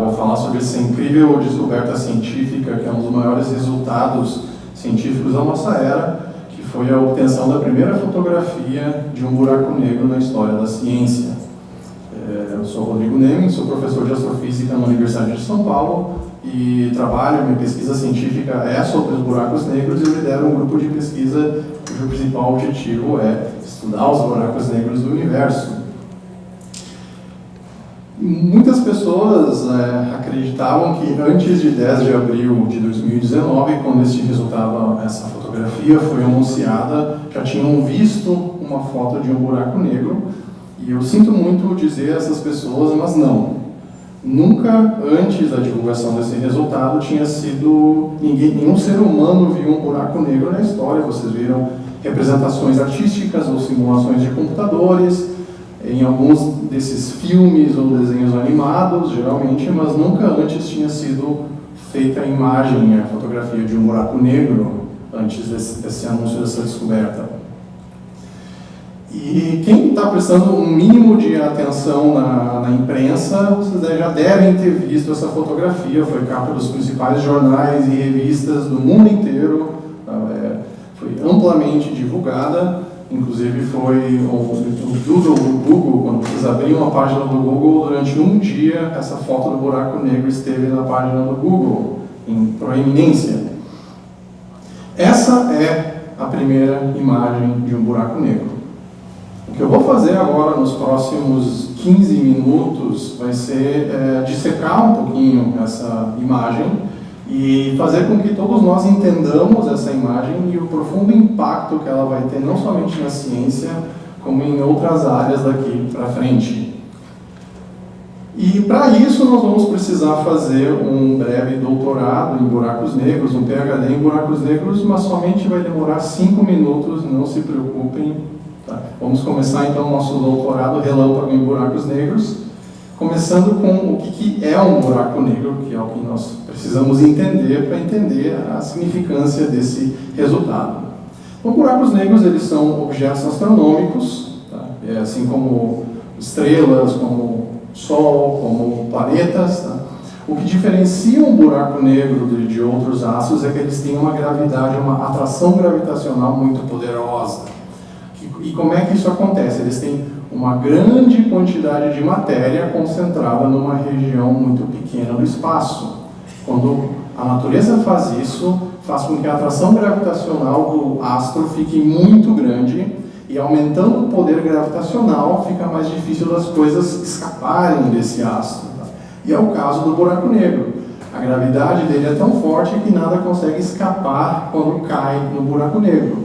vou falar sobre essa incrível descoberta científica, que é um dos maiores resultados científicos da nossa era, que foi a obtenção da primeira fotografia de um buraco negro na história da ciência. Eu sou Rodrigo Nemen, sou professor de astrofísica na Universidade de São Paulo e minha pesquisa científica é sobre os buracos negros e eu lidero um grupo de pesquisa cujo principal objetivo é estudar os buracos negros do universo. Muitas pessoas acreditavam que antes de 10 de abril de 2019, quando essa fotografia foi anunciada, já tinham visto uma foto de um buraco negro. E eu sinto muito dizer a essas pessoas, mas não. Nunca antes da divulgação desse resultado tinha sido nenhum ser humano viu um buraco negro na história. Vocês viram representações artísticas ou simulações de computadores, em alguns desses filmes ou desenhos animados, geralmente, mas nunca antes tinha sido feita a imagem, a fotografia de um buraco negro, antes desse anúncio, dessa descoberta. E quem está prestando um mínimo de atenção na imprensa, vocês já devem ter visto essa fotografia, foi capa dos principais jornais e revistas do mundo inteiro, foi amplamente divulgada. Inclusive foi o Google, quando vocês abriam a página do Google, durante um dia, essa foto do buraco negro esteve na página do Google, em proeminência. Essa é a primeira imagem de um buraco negro. O que eu vou fazer agora, nos próximos 15 minutos, vai ser dissecar um pouquinho essa imagem e fazer com que todos nós entendamos essa imagem e o profundo impacto que ela vai ter, não somente na ciência, como em outras áreas daqui para frente. E para isso nós vamos precisar fazer um breve doutorado em buracos negros, um PhD em buracos negros, mas somente vai demorar 5 minutos, não se preocupem. Tá? Vamos começar então o nosso doutorado relâmpago em buracos negros, começando com o que é um buraco negro, que é o que nós precisamos entender para entender a significância desse resultado. Então, buracos negros eles são objetos astronômicos, tá? Assim como estrelas, como Sol, como planetas. Tá? O que diferencia um buraco negro de outros astros é que eles têm uma gravidade, uma atração gravitacional muito poderosa. E como é que isso acontece? Eles têm uma grande quantidade de matéria concentrada numa região muito pequena do espaço. Quando a natureza faz isso, faz com que a atração gravitacional do astro fique muito grande e aumentando o poder gravitacional fica mais difícil das coisas escaparem desse astro. Tá? E é o caso do buraco negro. A gravidade dele é tão forte que nada consegue escapar quando cai no buraco negro.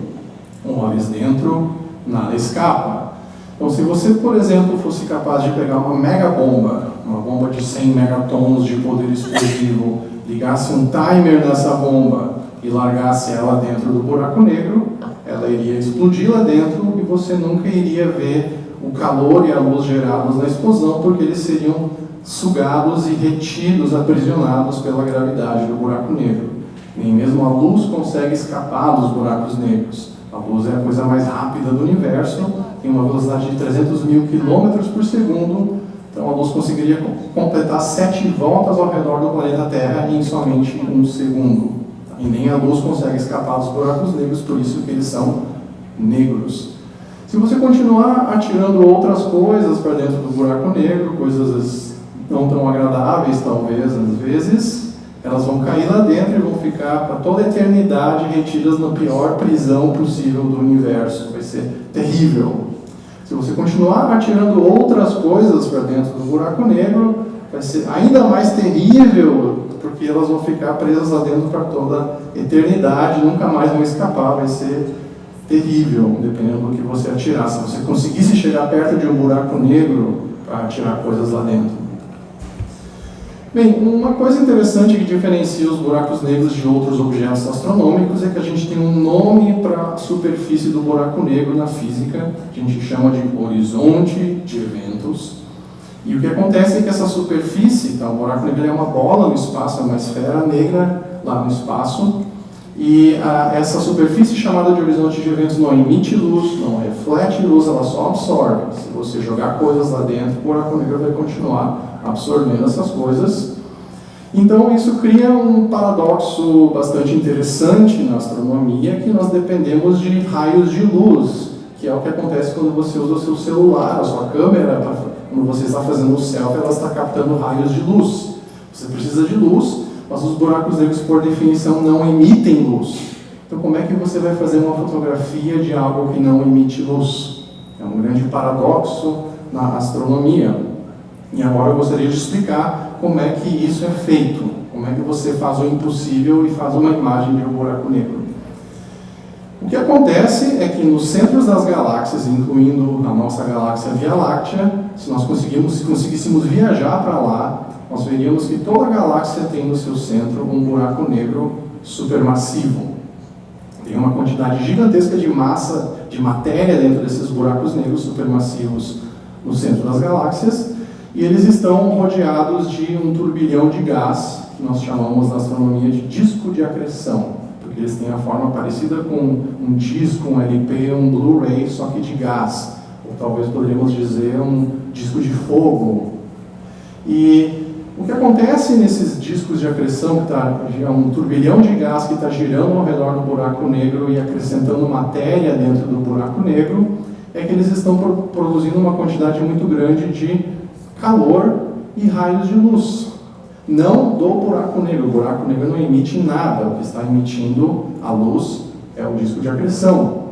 Uma vez dentro, nada escapa. Então, se você, por exemplo, fosse capaz de pegar uma megabomba, uma bomba de 100 megatons de poder explosivo, ligasse um timer nessa bomba e largasse ela dentro do buraco negro, ela iria explodir lá dentro e você nunca iria ver o calor e a luz gerados na explosão, porque eles seriam sugados e retidos, aprisionados pela gravidade do buraco negro. Nem mesmo a luz consegue escapar dos buracos negros. A luz é a coisa mais rápida do universo, tem uma velocidade de 300 mil quilômetros por segundo, então a luz conseguiria completar 7 voltas ao redor do planeta Terra em somente 1 segundo. E nem a luz consegue escapar dos buracos negros, por isso que eles são negros. Se você continuar atirando outras coisas para dentro do buraco negro, coisas não tão agradáveis talvez, às vezes, elas vão cair lá dentro e vão ficar para toda a eternidade retidas na pior prisão possível do universo. Vai ser terrível. Se você continuar atirando outras coisas para dentro do buraco negro, vai ser ainda mais terrível, porque elas vão ficar presas lá dentro para toda a eternidade, nunca mais vão escapar, vai ser terrível, dependendo do que você atirar. Se você conseguisse chegar perto de um buraco negro para atirar coisas lá dentro. Bem, uma coisa interessante que diferencia os buracos negros de outros objetos astronômicos é que a gente tem um nome para a superfície do buraco negro na física, que a gente chama de horizonte de eventos. E o que acontece é que essa superfície, tá, o buraco negro é uma bola no espaço, é uma esfera negra lá no espaço, e essa superfície chamada de horizonte de eventos não emite luz, não reflete luz, ela só absorve. Se você jogar coisas lá dentro, o buraco negro vai continuar absorvendo essas coisas. Então isso cria um paradoxo bastante interessante na astronomia, que nós dependemos de raios de luz, que é o que acontece quando você usa o seu celular, a sua câmera, quando você está fazendo um selfie, ela está captando raios de luz. Você precisa de luz, mas os buracos negros, por definição, não emitem luz. Então, como é que você vai fazer uma fotografia de algo que não emite luz? É um grande paradoxo na astronomia. E agora eu gostaria de explicar como é que isso é feito. Como é que você faz o impossível e faz uma imagem de um buraco negro. O que acontece é que nos centros das galáxias, incluindo a nossa galáxia Via Láctea, se nós conseguíssemos viajar para lá, nós veríamos que toda galáxia tem no seu centro um buraco negro supermassivo. Tem uma quantidade gigantesca de massa, de matéria dentro desses buracos negros supermassivos no centro das galáxias, e eles estão rodeados de um turbilhão de gás, que nós chamamos na astronomia de disco de acreção, porque eles têm a forma parecida com um disco, um LP, um Blu-ray, só que de gás, ou talvez poderíamos dizer um disco de fogo. E o que acontece nesses discos de acreção, que é um turbilhão de gás que está girando ao redor do buraco negro e acrescentando matéria dentro do buraco negro, é que eles estão produzindo uma quantidade muito grande de calor e raios de luz. Não do buraco negro. O buraco negro não emite nada. O que está emitindo a luz é o disco de acreção.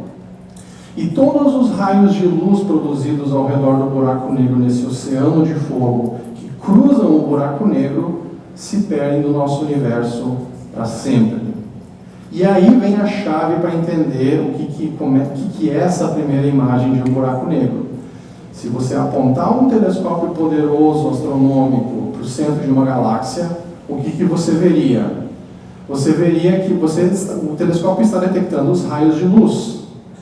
E todos os raios de luz produzidos ao redor do buraco negro nesse oceano de fogo cruzam o buraco negro, se perdem do nosso universo para sempre. E aí vem a chave para entender o que é essa primeira imagem de um buraco negro. Se você apontar um telescópio poderoso astronômico para o centro de uma galáxia, o que você veria? Você veria que o telescópio está detectando os raios de luz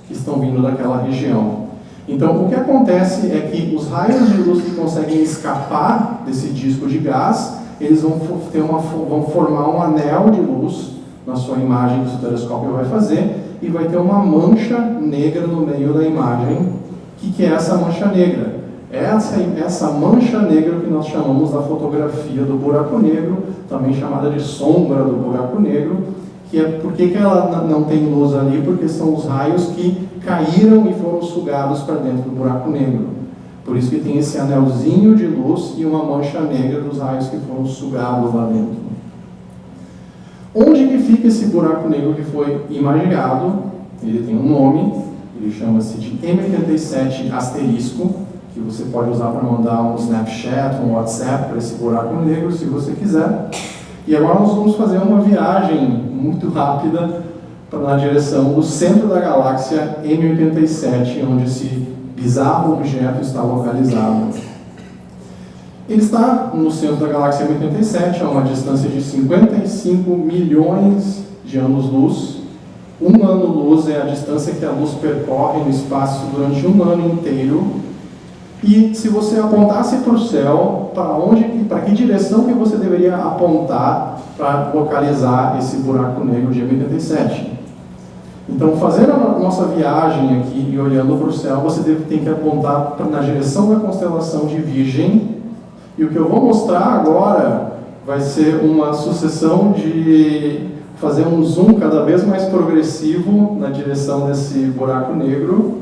que estão vindo daquela região. Então, o que acontece é que os raios de luz que conseguem escapar desse disco de gás, eles vão formar um anel de luz na sua imagem que o seu telescópio vai fazer, e vai ter uma mancha negra no meio da imagem. O que é essa mancha negra? Essa mancha negra que nós chamamos da fotografia do buraco negro, também chamada de sombra do buraco negro, que é por que ela não tem luz ali? Porque são os raios que caíram e foram sugados para dentro do buraco negro. Por isso que tem esse anelzinho de luz e uma mancha negra dos raios que foram sugados lá dentro. Onde que fica esse buraco negro que foi imaginado? Ele tem um nome, ele chama-se de M87 asterisco, que você pode usar para mandar um Snapchat, um WhatsApp para esse buraco negro, se você quiser. E agora nós vamos fazer uma viagem muito rápida na direção do centro da galáxia M87, onde esse bizarro objeto está localizado. Ele está no centro da galáxia M87, a uma distância de 55 milhões de anos-luz. Um ano-luz é a distância que a luz percorre no espaço durante um ano inteiro. E se você apontasse para o céu, para que direção que você deveria apontar para localizar esse buraco negro de M87? Então, fazendo a nossa viagem aqui e olhando para o céu, você tem que apontar na direção da constelação de Virgem. E o que eu vou mostrar agora vai ser uma sucessão de fazer um zoom cada vez mais progressivo na direção desse buraco negro.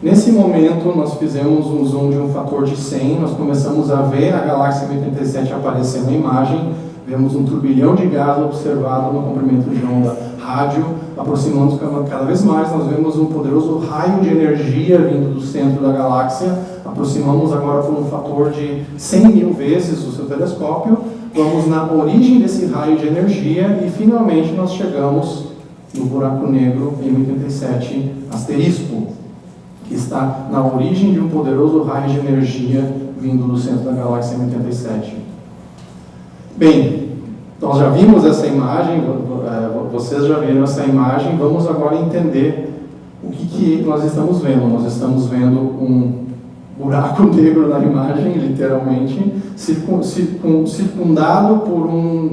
Nesse momento, nós fizemos um zoom de um fator de 100, nós começamos a ver a galáxia M87 aparecer na imagem, vemos um turbilhão de gás observado no comprimento de onda rádio, aproximando cada vez mais, nós vemos um poderoso raio de energia vindo do centro da galáxia, aproximamos agora por um fator de 100 mil vezes o seu telescópio, vamos na origem desse raio de energia e finalmente nós chegamos no buraco negro M87 asterisco, que está na origem de um poderoso raio de energia vindo do centro da galáxia M87. Bem, nós já vimos essa imagem, vocês já viram essa imagem, vamos agora entender o que nós estamos vendo. Nós estamos vendo um buraco negro na imagem, literalmente, circundado por um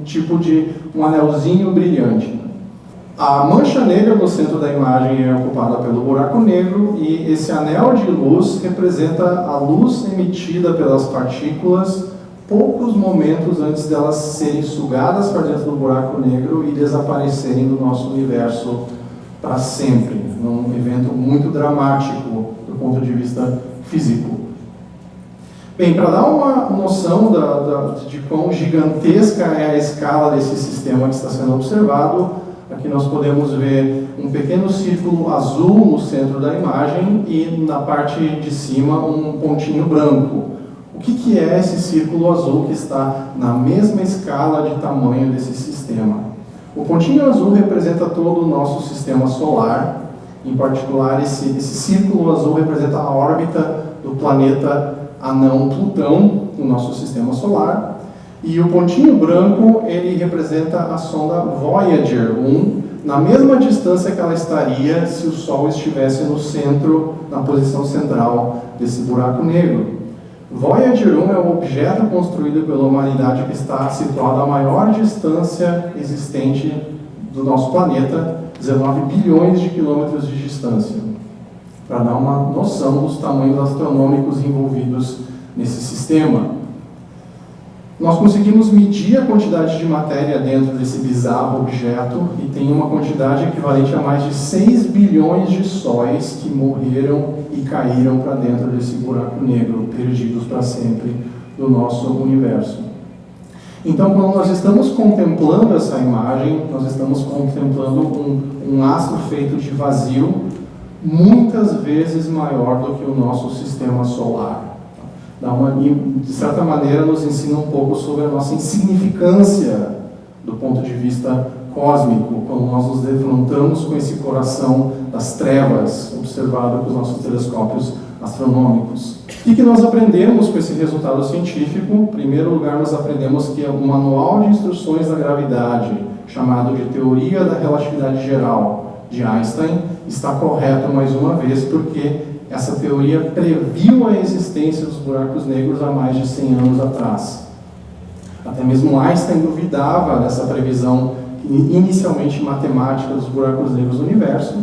tipo de um anelzinho brilhante. A mancha negra no centro da imagem é ocupada pelo buraco negro e esse anel de luz representa a luz emitida pelas partículas poucos momentos antes delas serem sugadas para dentro do buraco negro e desaparecerem do nosso universo para sempre. Um evento muito dramático do ponto de vista físico. Bem, para dar uma noção de quão gigantesca é a escala desse sistema que está sendo observado, aqui nós podemos ver um pequeno círculo azul no centro da imagem e na parte de cima um pontinho branco. O que é esse círculo azul que está na mesma escala de tamanho desse sistema? O pontinho azul representa todo o nosso sistema solar, em particular esse círculo azul representa a órbita do planeta anão Plutão, no nosso sistema solar, e o pontinho branco ele representa a sonda Voyager 1, na mesma distância que ela estaria se o Sol estivesse no centro, na posição central desse buraco negro. Voyager 1 é um objeto construído pela humanidade que está situado à maior distância existente do nosso planeta, 19 bilhões de quilômetros de distância, para dar uma noção dos tamanhos astronômicos envolvidos nesse sistema. Nós conseguimos medir a quantidade de matéria dentro desse bizarro objeto e tem uma quantidade equivalente a mais de 6 bilhões de sóis que morreram e caíram para dentro desse buraco negro, perdidos para sempre do nosso universo. Então, quando nós estamos contemplando essa imagem, nós estamos contemplando um astro feito de vazio, muitas vezes maior do que o nosso sistema solar. De certa maneira, nos ensina um pouco sobre a nossa insignificância do ponto de vista cósmico, quando nós nos defrontamos com esse coração das trevas, observado com os nossos telescópios astronômicos. O que nós aprendemos com esse resultado científico? Em primeiro lugar, nós aprendemos que o manual de instruções da gravidade, chamado de Teoria da Relatividade Geral, de Einstein, está correto mais uma vez, porque essa teoria previu a existência dos buracos negros há mais de 100 anos atrás. Até mesmo Einstein duvidava dessa previsão inicialmente matemática dos buracos negros do universo.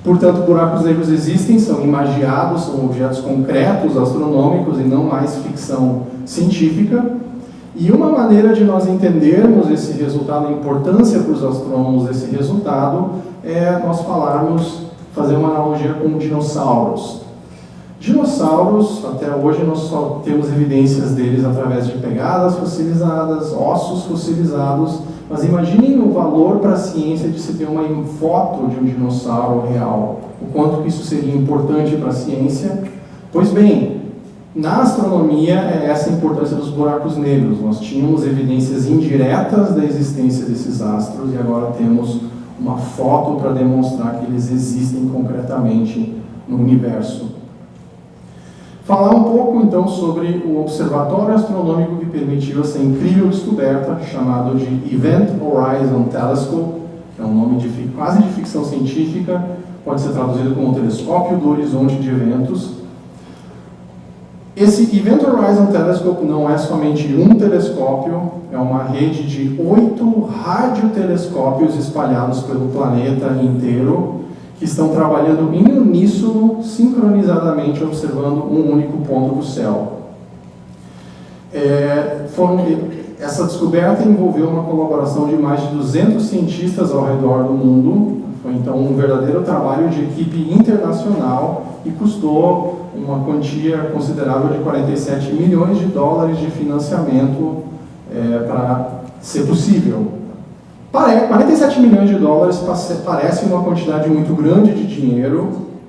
Portanto, buracos negros existem, são imagiados, são objetos concretos, astronômicos e não mais ficção científica. E uma maneira de nós entendermos esse resultado, a importância para os astrônomos desse resultado, é nós fazer uma analogia com dinossauros. Dinossauros, até hoje nós só temos evidências deles através de pegadas fossilizadas, ossos fossilizados, mas imaginem o valor para a ciência de se ter uma foto de um dinossauro real, o quanto que isso seria importante para a ciência. Pois bem, na astronomia é essa a importância dos buracos negros. Nós tínhamos evidências indiretas da existência desses astros e agora temos uma foto para demonstrar que eles existem concretamente no universo. Falar um pouco, então, sobre o observatório astronômico que permitiu essa incrível descoberta, chamado de Event Horizon Telescope, que é um nome quase de ficção científica, pode ser traduzido como telescópio do horizonte de eventos. Esse Event Horizon Telescope não é somente um telescópio, é uma rede de 8 radiotelescópios espalhados pelo planeta inteiro, que estão trabalhando em uníssono, sincronizadamente, observando um único ponto do céu. Essa descoberta envolveu uma colaboração de mais de 200 cientistas ao redor do mundo. Foi, então, um verdadeiro trabalho de equipe internacional e custou uma quantia considerável de 47 milhões de dólares de financiamento para ser possível. 47 milhões de dólares parece uma quantidade muito grande de dinheiro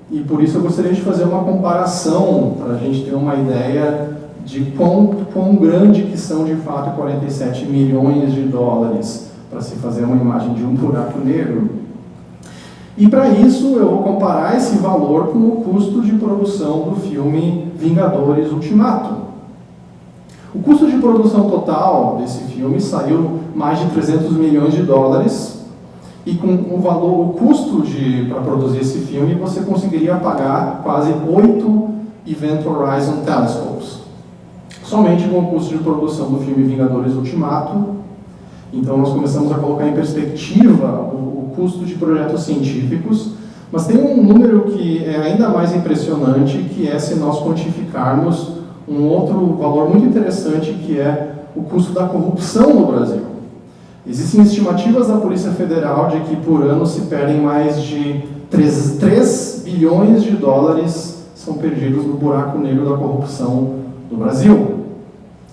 e por isso eu gostaria de fazer uma comparação para a gente ter uma ideia de quão grande que são de fato 47 milhões de dólares para se fazer uma imagem de um buraco negro. E para isso eu vou comparar esse valor com o custo de produção do filme Vingadores Ultimato. O custo de produção total desse filme saiu mais de 300 milhões de dólares e com o custo para produzir esse filme você conseguiria pagar quase 8 Event Horizon Telescopes. Somente com o custo de produção do filme Vingadores Ultimato. Então nós começamos a colocar em perspectiva o custo de projetos científicos, mas tem um número que é ainda mais impressionante, que é se nós quantificarmos um outro valor muito interessante, que é o custo da corrupção no Brasil. Existem estimativas da Polícia Federal de que por ano se perdem mais de 3 bilhões de dólares são perdidos no buraco negro da corrupção no Brasil,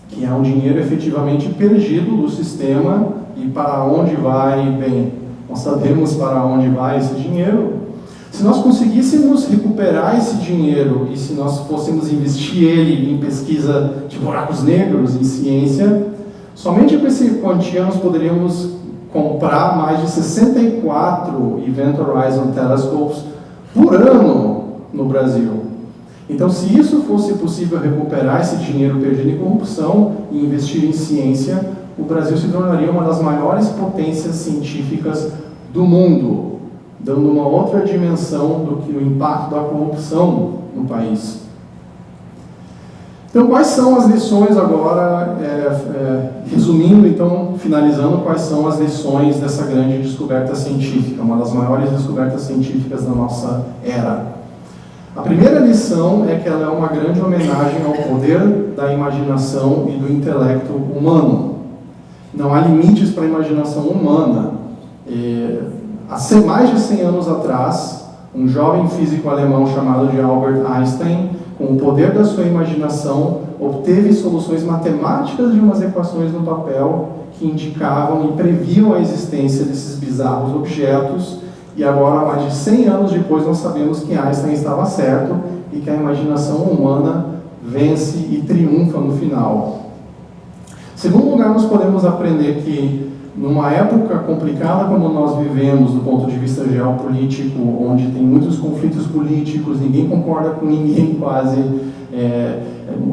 que é um dinheiro efetivamente perdido do sistema. E para onde vai? Bem, nós sabemos para onde vai esse dinheiro. Se nós conseguíssemos recuperar esse dinheiro e se nós fôssemos investir ele em pesquisa de buracos negros, em ciência, somente com esse quantia nós poderíamos comprar mais de 64 Event Horizon Telescopes por ano no Brasil. Então, se isso fosse possível, recuperar esse dinheiro perdido em corrupção e investir em ciência, o Brasil se tornaria uma das maiores potências científicas do mundo, dando uma outra dimensão do que o impacto da corrupção no país. Então, quais são as lições agora, resumindo, então, finalizando, quais são as lições dessa grande descoberta científica, uma das maiores descobertas científicas da nossa era? A primeira lição é que ela é uma grande homenagem ao poder da imaginação e do intelecto humano. Não há limites para a imaginação humana. Há mais de 100 anos atrás, um jovem físico alemão chamado de Albert Einstein, com o poder da sua imaginação, obteve soluções matemáticas de umas equações no papel que indicavam e previam a existência desses bizarros objetos. E agora, mais de 100 anos depois, nós sabemos que Einstein estava certo e que a imaginação humana vence e triunfa no final. Em segundo lugar, nós podemos aprender que, numa época complicada como nós vivemos, do ponto de vista geopolítico, onde tem muitos conflitos políticos, ninguém concorda com ninguém quase,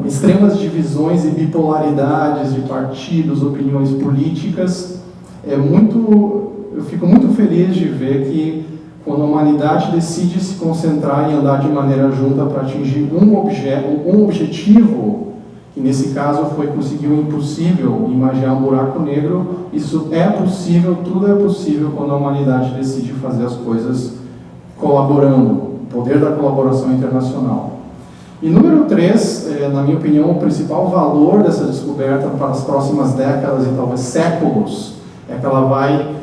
extremas divisões e bipolaridades de partidos, opiniões políticas, eu fico muito feliz de ver que, quando a humanidade decide se concentrar e andar de maneira junta para atingir um objetivo, que nesse caso foi conseguir o impossível, imaginar um buraco negro, isso é possível, tudo é possível quando a humanidade decide fazer as coisas colaborando, o poder da colaboração internacional. E número 3, na minha opinião, o principal valor dessa descoberta para as próximas décadas e talvez séculos, é que ela vai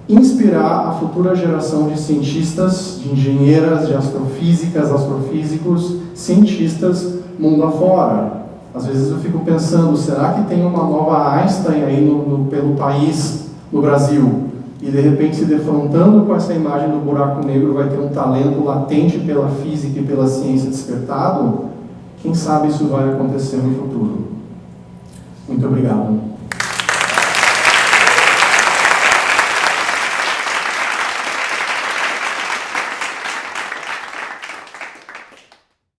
inspirar a futura geração de cientistas, de engenheiras, de astrofísicas, astrofísicos, cientistas mundo afora. Às vezes eu fico pensando, será que tem uma nova Einstein aí pelo país, no Brasil? E de repente, se defrontando com essa imagem do buraco negro, vai ter um talento latente pela física e pela ciência despertado? Quem sabe isso vai acontecer no futuro. Muito obrigado.